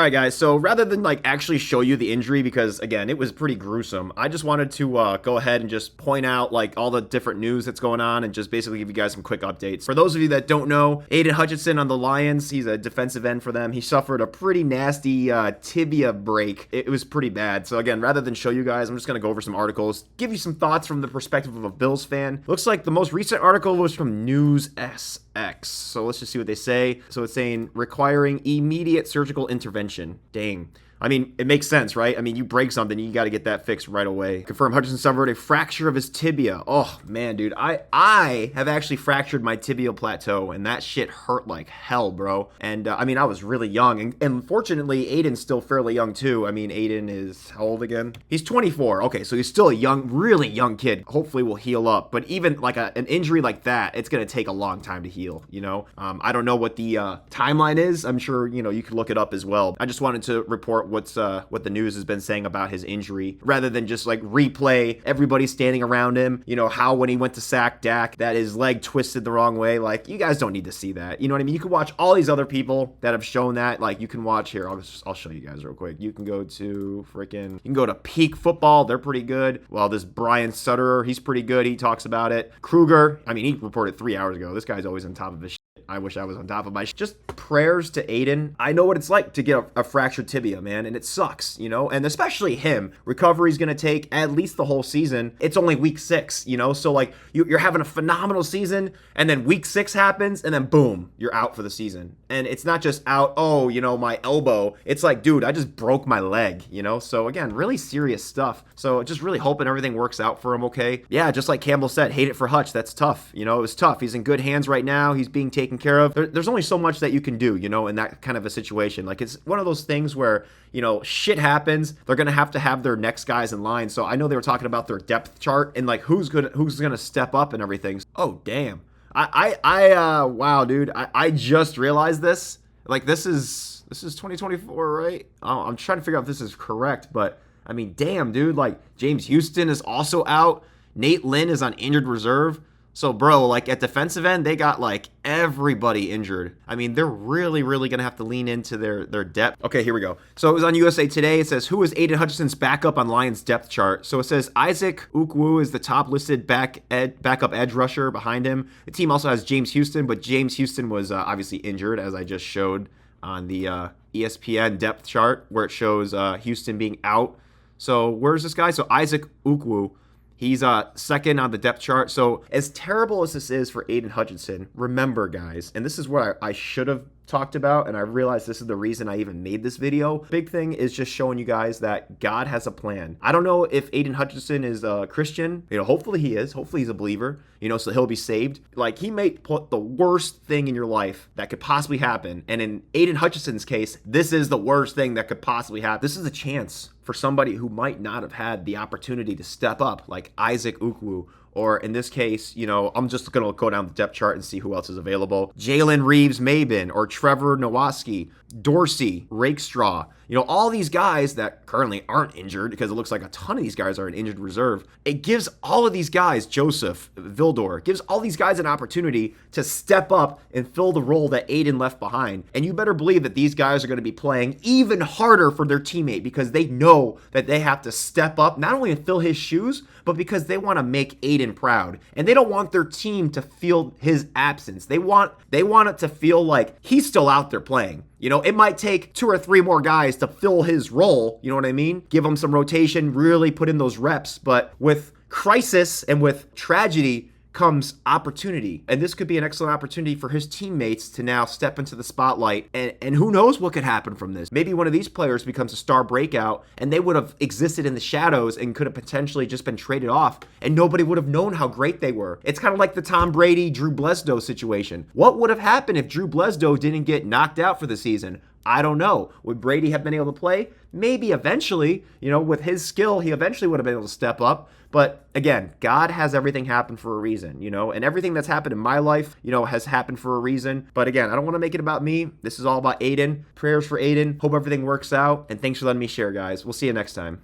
All right, guys. So rather than like actually show you the injury, because again, it was pretty gruesome, I just wanted to go ahead and just point out like all the different news that's going on and just basically give you guys some quick updates. For those of you that don't know, Aidan Hutchinson on the Lions, he's a defensive end for them. He suffered a pretty nasty tibia break. It was pretty bad. So again, rather than show you guys, I'm just going to go over some articles, give you some thoughts from the perspective of a Bills fan. Looks like the most recent article was from Newsx. So let's just see what they say. So it's saying requiring immediate surgical intervention. Dang. I mean, it makes sense, right? I mean, you break something, you got to get that fixed right away. Confirmed Hutchinson suffered a fracture of his tibia. Oh, man, dude. I have actually fractured my tibial plateau, and that shit hurt like hell, bro. And, I mean, I was really young. And fortunately, Aiden's still fairly young, too. I mean, Aidan is how old again? He's 24. Okay, so he's still a young, really young kid. Hopefully we'll heal up. But even, like, an injury like that, it's going to take a long time to heal, you know? I don't know what the timeline is. I'm sure, you know, you can look it up as well. I just wanted to report what the news has been saying about his injury, rather than just like replay everybody standing around him, you know, how when he went to sack Dak that his leg twisted the wrong way. Like, you guys don't need to see that, you know what I mean? You can watch all these other people that have shown that. Like, you can watch here, I'll show you guys real quick. You can go to Peak Football, they're pretty good. Well, this Brian Sutterer, he's pretty good, he talks about it. Kruger, I mean, he reported 3 hours ago. This guy's always on top of his shit. I wish I was on top of my just prayers to Aidan. I know what it's like to get a fractured tibia, man, and it sucks, you know, and especially him. Recovery's going to take at least the whole season. It's only week 6, you know, so like you're having a phenomenal season, and then week 6 happens, and then boom, you're out for the season. And it's not just out, oh, you know, my elbow. It's like, dude, I just broke my leg, you know? So again, really serious stuff. So just really hoping everything works out for him okay. Yeah, just like Campbell said, hate it for Hutch. That's tough. You know, it was tough. He's in good hands right now. He's being taken care of. There's only so much that you can do, you know, in that kind of a situation. Like, it's one of those things where, you know, shit happens. They're going to have their next guys in line. So I know they were talking about their depth chart and like who's going to step up and everything. Oh, damn. Wow, dude. I just realized this. Like, this is 2024, right? Oh, I'm trying to figure out if this is correct, but I mean, damn, dude. Like, James Houston is also out. Nate Lynn is on injured reserve. So, bro, like at defensive end, they got like everybody injured. I mean, they're really, really going to have to lean into their depth. Okay, here we go. So it was on USA Today. It says, who is Aidan Hutchinson's backup on Lions depth chart? So it says Isaac Ukwu is the top listed backup edge rusher behind him. The team also has James Houston, but James Houston was obviously injured, as I just showed on the ESPN depth chart, where it shows Houston being out. So where's this guy? So Isaac Ukwu. He's second on the depth chart. So as terrible as this is for Aidan Hutchinson, remember, guys, and this is what I should have talked about, and I realized this is the reason I even made this video. Big thing is just showing you guys that God has a plan. I don't know if Aidan Hutchinson is a Christian. You know, hopefully he is. Hopefully he's a believer, you know, so he'll be saved. Like, he may put the worst thing in your life that could possibly happen. And in Aidan Hutchinson's case, this is the worst thing that could possibly happen. This is a chance for somebody who might not have had the opportunity to step up, like Isaac Ukwu. Or in this case, you know, I'm just going to go down the depth chart and see who else is available. Jalen Reeves-Maybin or Trevor Nowaski, Dorsey, Rakestraw. You know, all these guys that currently aren't injured, because it looks like a ton of these guys are in injured reserve. It gives all of these guys, Joseph, Vildor, gives all these guys an opportunity to step up and fill the role that Aidan left behind. And you better believe that these guys are going to be playing even harder for their teammate, because they know that they have to step up, not only to fill his shoes, but because they want to make Aidan proud. And they don't want their team to feel his absence. They want it to feel like he's still out there playing. You know, it might take 2 or 3 more guys to fill his role, you know what I mean? Give him some rotation, really put in those reps. But with crisis and with tragedy comes opportunity. And this could be an excellent opportunity for his teammates to now step into the spotlight. And who knows what could happen from this? Maybe one of these players becomes a star breakout, and they would have existed in the shadows and could have potentially just been traded off, and nobody would have known how great they were. It's kind of like the Tom Brady, Drew Bledsoe situation. What would have happened if Drew Bledsoe didn't get knocked out for the season? I don't know. Would Brady have been able to play? Maybe eventually, you know, with his skill, he eventually would have been able to step up. But again, God has everything happen for a reason, you know, and everything that's happened in my life, you know, has happened for a reason. But again, I don't want to make it about me. This is all about Aidan. Prayers for Aidan. Hope everything works out. And thanks for letting me share, guys. We'll see you next time.